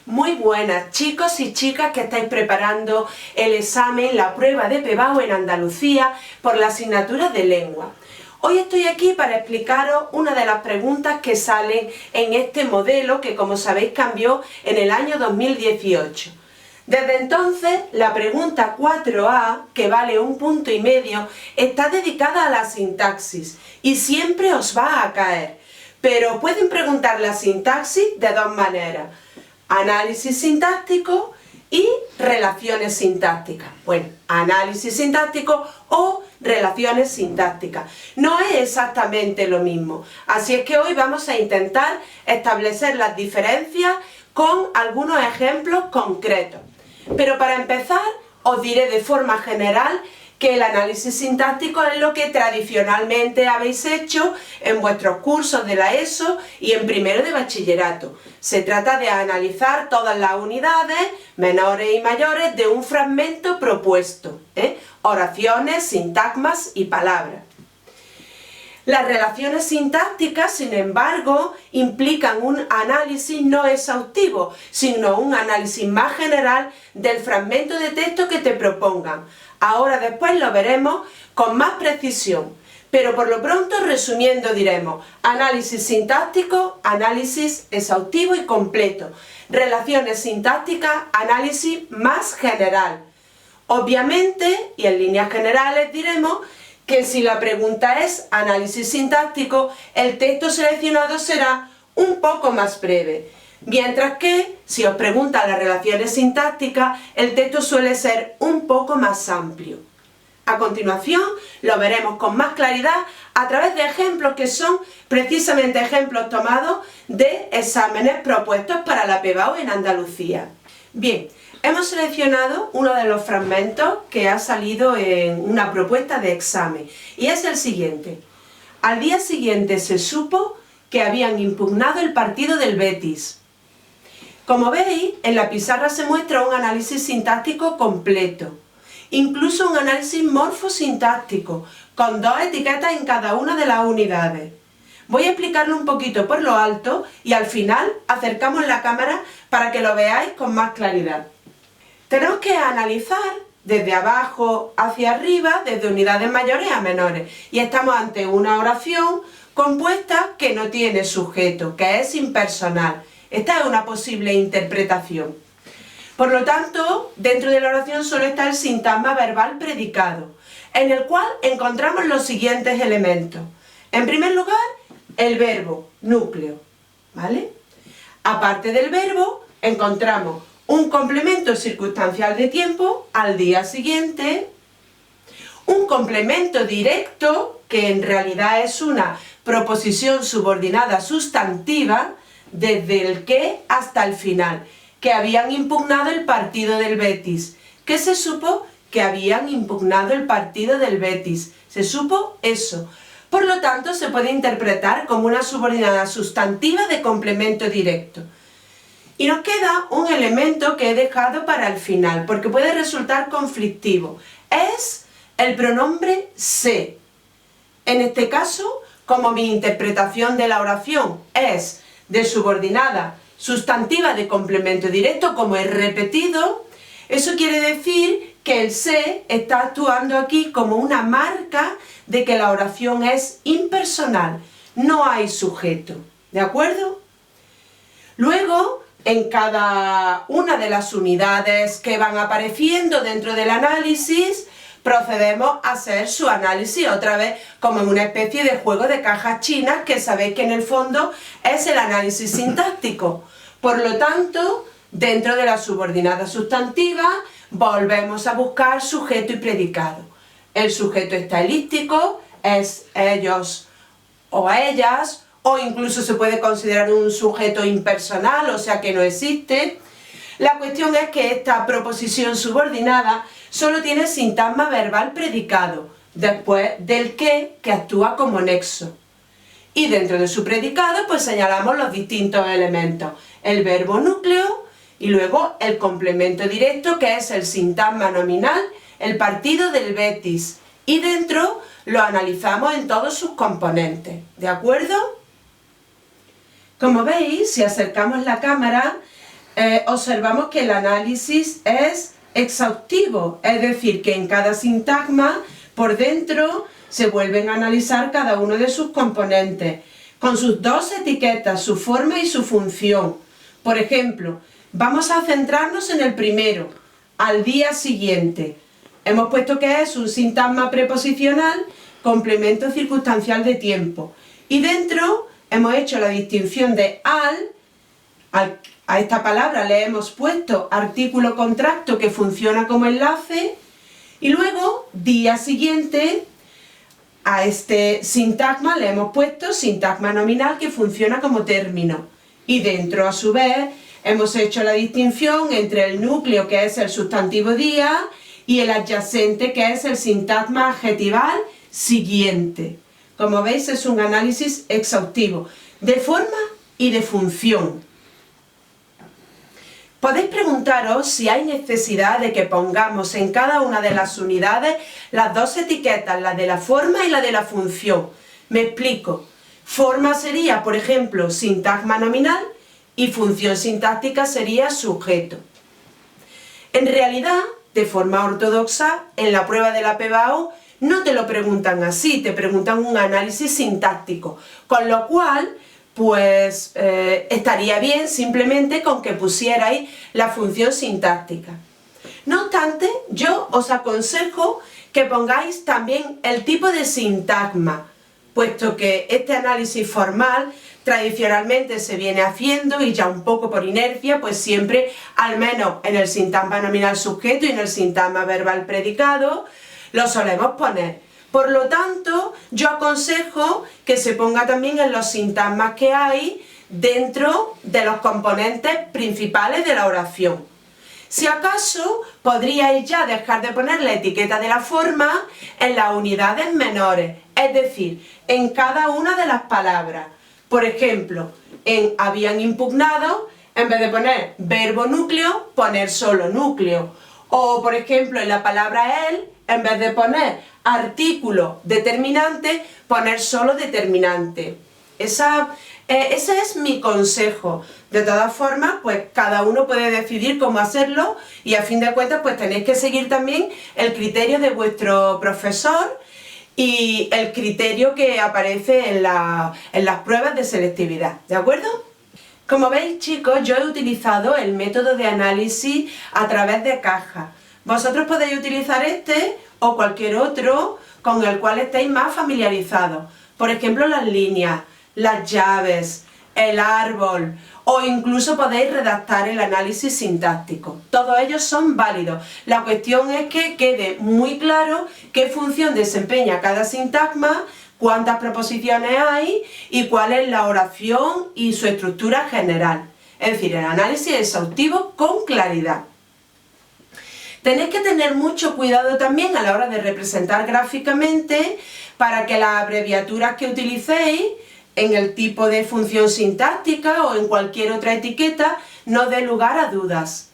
Muy buenas chicos y chicas que estáis preparando el examen, la prueba de PBAU en Andalucía por la asignatura de lengua. Hoy estoy aquí para explicaros una de las preguntas que salen en este modelo que, como sabéis, cambió en el año 2018. Desde entonces, la pregunta 4A, que vale 1,5 puntos, está dedicada a la sintaxis y siempre os va a caer. Pero pueden preguntar la sintaxis de dos maneras: análisis sintáctico y relaciones sintácticas. Bueno, análisis sintáctico o relaciones sintácticas. No es exactamente lo mismo. Así es que hoy vamos a intentar establecer las diferencias con algunos ejemplos concretos. Pero para empezar, os diré de forma general que el análisis sintáctico es lo que tradicionalmente habéis hecho en vuestros cursos de la ESO y en primero de bachillerato. Se trata de analizar todas las unidades, menores y mayores, de un fragmento propuesto, oraciones, sintagmas y palabras. Las relaciones sintácticas, sin embargo, implican un análisis no exhaustivo, sino un análisis más general del fragmento de texto que te propongan. Ahora después lo veremos con más precisión, pero por lo pronto, resumiendo, diremos análisis sintáctico, análisis exhaustivo y completo. Relaciones sintácticas, análisis más general. Obviamente, y en líneas generales diremos que si la pregunta es análisis sintáctico, el texto seleccionado será un poco más breve. Mientras que, si os preguntan las relaciones sintácticas, el texto suele ser un poco más amplio. A continuación, lo veremos con más claridad a través de ejemplos que son precisamente ejemplos tomados de exámenes propuestos para la PBAU en Andalucía. Bien, hemos seleccionado uno de los fragmentos que ha salido en una propuesta de examen y es el siguiente. Al día siguiente se supo que habían impugnado el partido del Betis. Como veis, en la pizarra se muestra un análisis sintáctico completo, incluso un análisis morfosintáctico, con 2 etiquetas en cada una de las unidades. Voy a explicarlo un poquito por lo alto y al final acercamos la cámara para que lo veáis con más claridad. Tenemos que analizar desde abajo hacia arriba, desde unidades mayores a menores, y estamos ante una oración compuesta que no tiene sujeto, que es impersonal. Esta es una posible interpretación. Por lo tanto, dentro de la oración solo está el sintagma verbal predicado, en el cual encontramos los siguientes elementos. En primer lugar, el verbo, núcleo, ¿vale? Aparte del verbo, encontramos un complemento circunstancial de tiempo, al día siguiente, un complemento directo, que en realidad es una proposición subordinada sustantiva, desde el qué hasta el final, que habían impugnado el partido del Betis. ¿Qué se supo? Que habían impugnado el partido del Betis. Se supo eso. Por lo tanto, se puede interpretar como una subordinada sustantiva de complemento directo. Y nos queda un elemento que he dejado para el final, porque puede resultar conflictivo. Es el pronombre se. En este caso, como mi interpretación de la oración es de subordinada sustantiva de complemento directo, como he repetido, eso quiere decir que el se está actuando aquí como una marca de que la oración es impersonal, no hay sujeto, ¿de acuerdo? Luego, en cada una de las unidades que van apareciendo dentro del análisis, procedemos a hacer su análisis otra vez como en una especie de juego de cajas chinas, que sabéis que en el fondo es el análisis sintáctico. Por lo tanto, dentro de la subordinada sustantiva, volvemos a buscar sujeto y predicado. El sujeto está elíptico, es ellos o ellas, o incluso se puede considerar un sujeto impersonal, o sea que no existe. La cuestión es que esta proposición subordinada solo tiene sintagma verbal predicado, después del que actúa como nexo. Y dentro de su predicado, pues señalamos los distintos elementos. El verbo núcleo y luego el complemento directo, que es el sintagma nominal, el partido del Betis. Y dentro lo analizamos en todos sus componentes, ¿de acuerdo? Como veis, si acercamos la cámara, observamos que el análisis es exhaustivo, es decir, que en cada sintagma por dentro se vuelven a analizar cada uno de sus componentes, con sus dos etiquetas, su forma y su función. Por ejemplo, vamos a centrarnos en el primero, al día siguiente. Hemos puesto que es un sintagma preposicional, complemento circunstancial de tiempo. Y dentro hemos hecho la distinción de a esta palabra le hemos puesto artículo contracto que funciona como enlace, y luego día siguiente a este sintagma le hemos puesto sintagma nominal que funciona como término. Y dentro a su vez hemos hecho la distinción entre el núcleo, que es el sustantivo día, y el adyacente, que es el sintagma adjetival siguiente. Como veis, es un análisis exhaustivo de forma y de función. Podéis preguntaros si hay necesidad de que pongamos en cada una de las unidades las dos etiquetas, la de la forma y la de la función. Me explico. Forma sería, por ejemplo, sintagma nominal y función sintáctica sería sujeto. En realidad, de forma ortodoxa, en la prueba de la PBAU no te lo preguntan así, te preguntan un análisis sintáctico, con lo cual pues estaría bien simplemente con que pusierais la función sintáctica. No obstante, yo os aconsejo que pongáis también el tipo de sintagma, puesto que este análisis formal tradicionalmente se viene haciendo y ya un poco por inercia, pues siempre, al menos en el sintagma nominal sujeto y en el sintagma verbal predicado, lo solemos poner. Por lo tanto, yo aconsejo que se ponga también en los sintagmas que hay dentro de los componentes principales de la oración. Si acaso, podríais ya dejar de poner la etiqueta de la forma en las unidades menores, es decir, en cada una de las palabras. Por ejemplo, en habían impugnado, en vez de poner verbo núcleo, poner solo núcleo. O, por ejemplo, en la palabra él, en vez de poner artículo determinante, poner solo determinante. Ese es mi consejo. De todas formas, pues cada uno puede decidir cómo hacerlo y a fin de cuentas pues tenéis que seguir también el criterio de vuestro profesor y el criterio que aparece en las pruebas de selectividad, ¿de acuerdo? Como veis, chicos, yo he utilizado el método de análisis a través de cajas. Vosotros podéis utilizar este o cualquier otro con el cual estéis más familiarizados. Por ejemplo, las líneas, las llaves, el árbol, o incluso podéis redactar el análisis sintáctico. Todos ellos son válidos. La cuestión es que quede muy claro qué función desempeña cada sintagma, cuántas preposiciones hay y cuál es la oración y su estructura general. Es decir, el análisis exhaustivo con claridad. Tenéis que tener mucho cuidado también a la hora de representar gráficamente para que las abreviaturas que utilicéis en el tipo de función sintáctica o en cualquier otra etiqueta no dé lugar a dudas.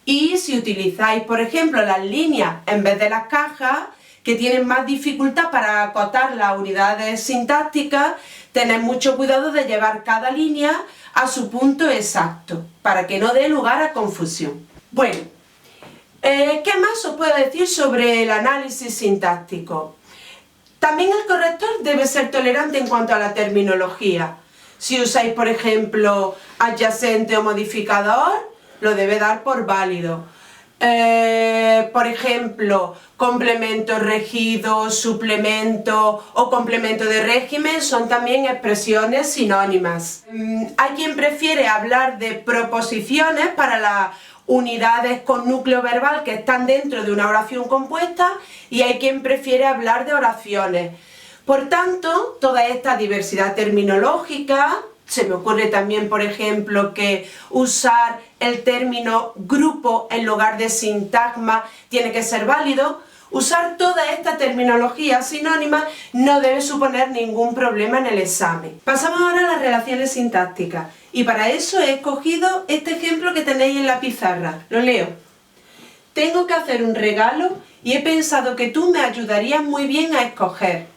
Y si utilizáis, por ejemplo, las líneas en vez de las cajas, que tienen más dificultad para acotar las unidades sintácticas, tened mucho cuidado de llevar cada línea a su punto exacto, para que no dé lugar a confusión. Bueno, ¿qué más os puedo decir sobre el análisis sintáctico? También el corrector debe ser tolerante en cuanto a la terminología. Si usáis, por ejemplo, adyacente o modificador, lo debe dar por válido. Por ejemplo, complemento regido, suplemento o complemento de régimen son también expresiones sinónimas. Hay quien prefiere hablar de proposiciones para las unidades con núcleo verbal que están dentro de una oración compuesta y hay quien prefiere hablar de oraciones. Por tanto, toda esta diversidad terminológica, se me ocurre también, por ejemplo, que usar el término grupo en lugar de sintagma tiene que ser válido. Usar toda esta terminología sinónima no debe suponer ningún problema en el examen. Pasamos ahora a las relaciones sintácticas y para eso he escogido este ejemplo que tenéis en la pizarra. Lo leo. Tengo que hacer un regalo y he pensado que tú me ayudarías muy bien a escoger.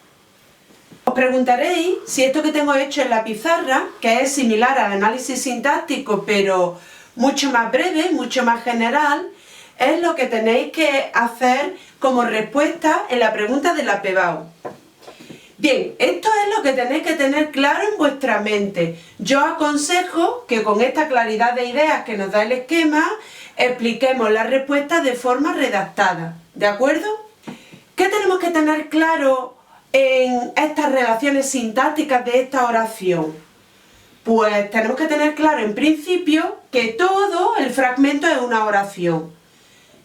Os preguntaréis si esto que tengo hecho en la pizarra, que es similar al análisis sintáctico pero mucho más breve, mucho más general, es lo que tenéis que hacer como respuesta en la pregunta de la PEBAU. Bien, esto es lo que tenéis que tener claro en vuestra mente. Yo aconsejo que con esta claridad de ideas que nos da el esquema, expliquemos la respuesta de forma redactada, ¿de acuerdo? ¿Qué tenemos que tener claro en estas relaciones sintácticas de esta oración? Pues tenemos que tener claro en principio que todo el fragmento es una oración,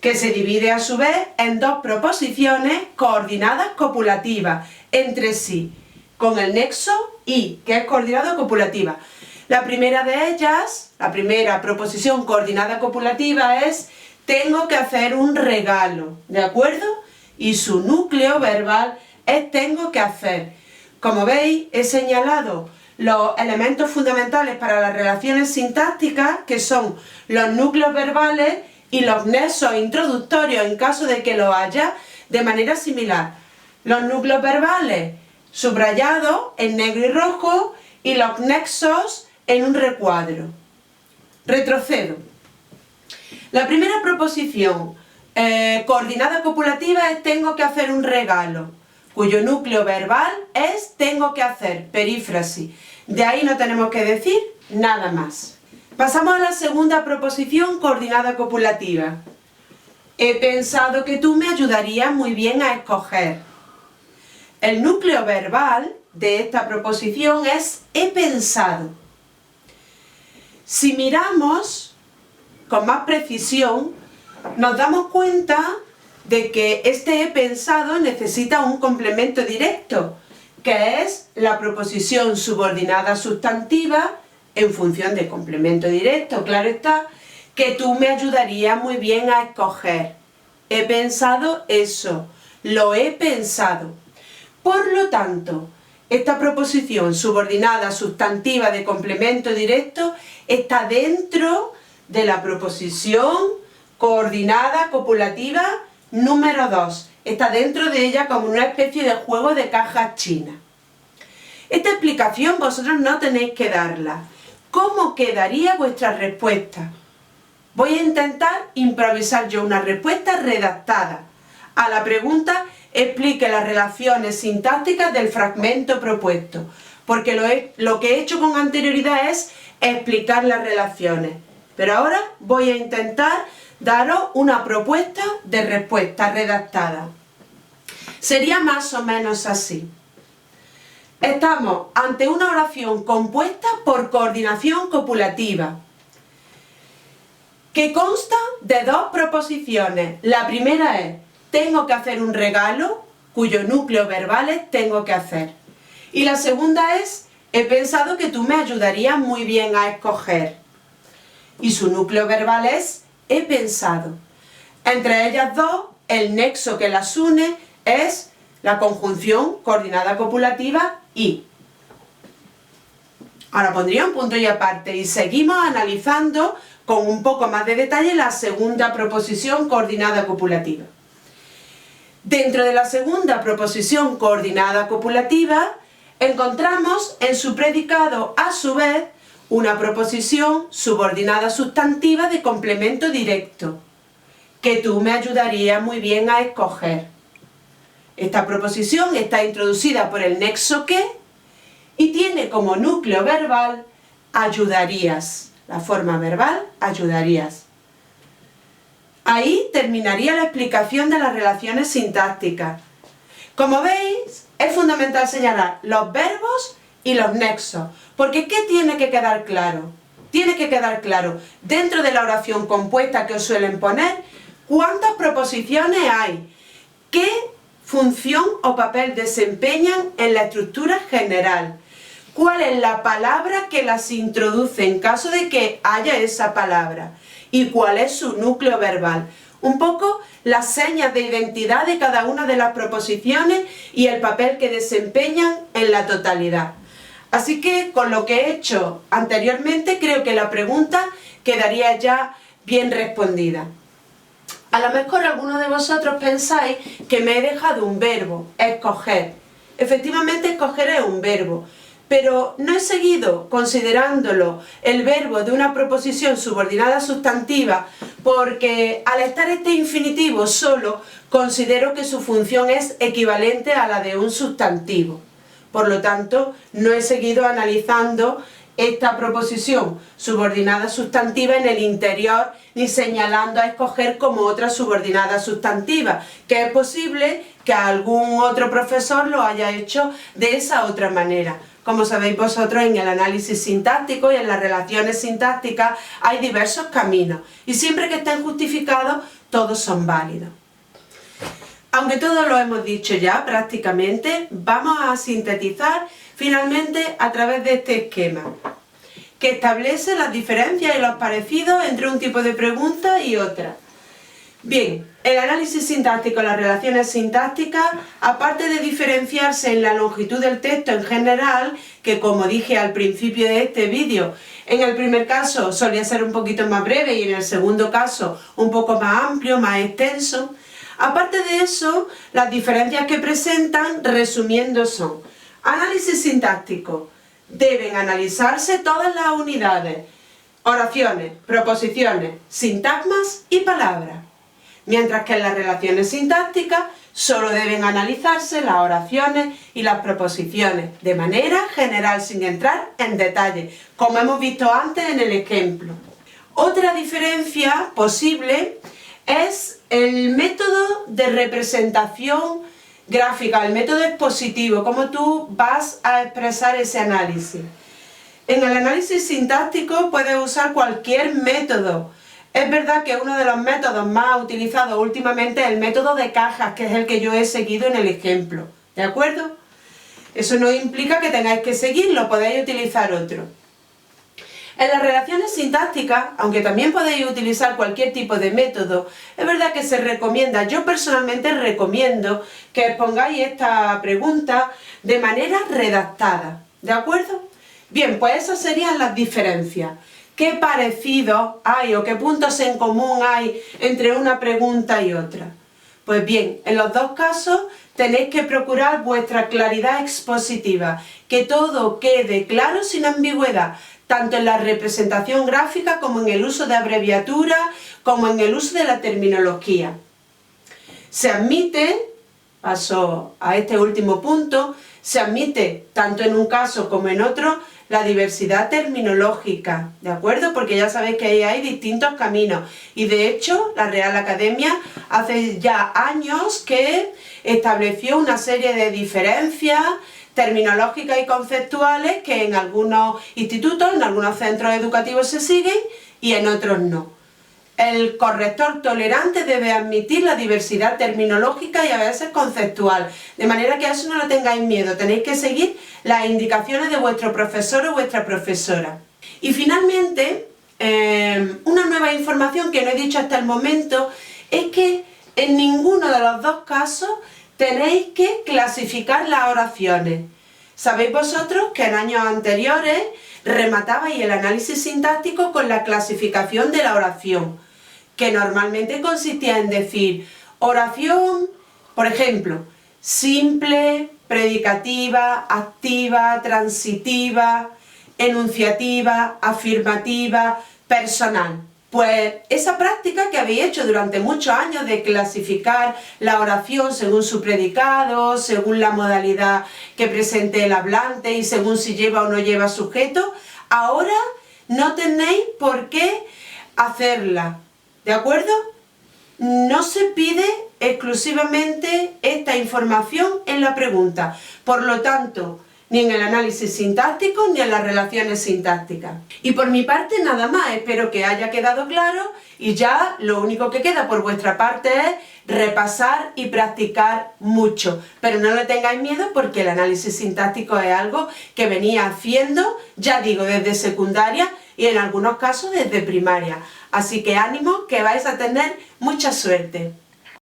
que se divide a su vez en dos proposiciones coordinadas copulativas entre sí, con el nexo y, que es coordinada copulativa. La primera de ellas, la primera proposición coordinada copulativa es tengo que hacer un regalo, ¿de acuerdo? Y su núcleo verbal es tengo que hacer. Como veis, he señalado los elementos fundamentales para las relaciones sintácticas, que son los núcleos verbales y los nexos introductorios en caso de que lo haya, de manera similar. Los núcleos verbales subrayados en negro y rojo y los nexos en un recuadro. Retrocedo. La primera proposición coordinada copulativa es tengo que hacer un regalo, cuyo núcleo verbal es tengo que hacer, perífrasis. De ahí no tenemos que decir nada más. Pasamos a la segunda proposición coordinada copulativa. He pensado que tú me ayudarías muy bien a escoger. El núcleo verbal de esta proposición es he pensado. Si miramos con más precisión, nos damos cuenta de que este he pensado necesita un complemento directo, que es la proposición subordinada sustantiva en función de complemento directo, claro está, que tú me ayudarías muy bien a escoger. He pensado eso, lo he pensado. Por lo tanto, esta proposición subordinada sustantiva de complemento directo está dentro de la proposición coordinada copulativa número 2. Está dentro de ella como una especie de juego de cajas chinas. Esta explicación vosotros no tenéis que darla. ¿Cómo quedaría vuestra respuesta? Voy a intentar improvisar yo una respuesta redactada. A la pregunta explique las relaciones sintácticas del fragmento propuesto, porque lo que he hecho con anterioridad es explicar las relaciones. Pero ahora voy a intentar daros una propuesta de respuesta redactada. Sería más o menos así. Estamos ante una oración compuesta por coordinación copulativa, que consta de dos proposiciones. La primera es tengo que hacer un regalo, cuyo núcleo verbal es tengo que hacer. Y la segunda es he pensado que tú me ayudarías muy bien a escoger. Y su núcleo verbal es he pensado. Entre ellas dos, el nexo que las une es la conjunción coordinada copulativa y. Ahora pondría un punto y aparte y seguimos analizando con un poco más de detalle la segunda proposición coordinada copulativa. Dentro de la segunda proposición coordinada copulativa encontramos en su predicado a su vez una proposición subordinada sustantiva de complemento directo, que tú me ayudarías muy bien a escoger. Esta proposición está introducida por el nexo que y tiene como núcleo verbal ayudarías, la forma verbal ayudarías. Ahí terminaría la explicación de las relaciones sintácticas. Como veis, es fundamental señalar los verbos y los nexos, porque ¿qué tiene que quedar claro? Tiene que quedar claro, dentro de la oración compuesta que os suelen poner, cuántas proposiciones hay, qué función o papel desempeñan en la estructura general, cuál es la palabra que las introduce en caso de que haya esa palabra y cuál es su núcleo verbal. Un poco las señas de identidad de cada una de las proposiciones y el papel que desempeñan en la totalidad. Así que con lo que he hecho anteriormente creo que la pregunta quedaría ya bien respondida. A lo mejor algunos de vosotros pensáis que me he dejado un verbo, escoger. Efectivamente escoger es un verbo, pero no he seguido considerándolo el verbo de una proposición subordinada sustantiva porque al estar este infinitivo solo, considero que su función es equivalente a la de un sustantivo. Por lo tanto, no he seguido analizando esta proposición subordinada sustantiva en el interior ni señalando a escoger como otra subordinada sustantiva, que es posible que algún otro profesor lo haya hecho de esa otra manera. Como sabéis vosotros, en el análisis sintáctico y en las relaciones sintácticas hay diversos caminos y siempre que estén justificados, todos son válidos. Aunque todos lo hemos dicho ya prácticamente, vamos a sintetizar finalmente a través de este esquema, que establece las diferencias y los parecidos entre un tipo de pregunta y otra. Bien, el análisis sintáctico, las relaciones sintácticas, aparte de diferenciarse en la longitud del texto en general, que como dije al principio de este vídeo, en el primer caso solía ser un poquito más breve y en el segundo caso un poco más amplio, más extenso, aparte de eso, las diferencias que presentan, resumiendo, son: análisis sintáctico, deben analizarse todas las unidades, oraciones, proposiciones, sintagmas y palabras. Mientras que en las relaciones sintácticas solo deben analizarse las oraciones y las proposiciones, de manera general, sin entrar en detalle, como hemos visto antes en el ejemplo. Otra diferencia posible es el método de representación gráfica, el método expositivo, cómo tú vas a expresar ese análisis. En el análisis sintáctico puedes usar cualquier método. Es verdad que uno de los métodos más utilizados últimamente es el método de cajas, que es el que yo he seguido en el ejemplo, ¿de acuerdo? Eso no implica que tengáis que seguirlo, podéis utilizar otro. En las relaciones sintácticas, aunque también podéis utilizar cualquier tipo de método, es verdad que se recomienda, yo personalmente recomiendo que pongáis esta pregunta de manera redactada, ¿de acuerdo? Bien, pues esas serían las diferencias. ¿Qué parecidos hay o qué puntos en común hay entre una pregunta y otra? Pues bien, en los dos casos tenéis que procurar vuestra claridad expositiva, que todo quede claro sin ambigüedad, tanto en la representación gráfica como en el uso de abreviaturas, como en el uso de la terminología. Se admite, paso a este último punto, se admite tanto en un caso como en otro la diversidad terminológica, ¿de acuerdo? Porque ya sabéis que ahí hay distintos caminos y de hecho la Real Academia hace ya años que estableció una serie de diferencias terminológicas y conceptuales que en algunos institutos, en algunos centros educativos se siguen y en otros no. El corrector tolerante debe admitir la diversidad terminológica y a veces conceptual, de manera que a eso no lo tengáis miedo, tenéis que seguir las indicaciones de vuestro profesor o vuestra profesora. Y finalmente, una nueva información que no he dicho hasta el momento es que en ninguno de los dos casos tenéis que clasificar las oraciones. Sabéis vosotros que en años anteriores rematabais el análisis sintáctico con la clasificación de la oración, que normalmente consistía en decir oración, por ejemplo, simple, predicativa, activa, transitiva, enunciativa, afirmativa, personal. Pues esa práctica que habéis hecho durante muchos años de clasificar la oración según su predicado, según la modalidad que presente el hablante y según si lleva o no lleva sujeto, ahora no tenéis por qué hacerla, ¿de acuerdo? No se pide exclusivamente esta información en la pregunta, por lo tanto, ni en el análisis sintáctico ni en las relaciones sintácticas. Y por mi parte nada más, espero que haya quedado claro y ya lo único que queda por vuestra parte es repasar y practicar mucho. Pero no le tengáis miedo porque el análisis sintáctico es algo que venía haciendo, ya digo, desde secundaria y en algunos casos desde primaria. Así que ánimo, que vais a tener mucha suerte.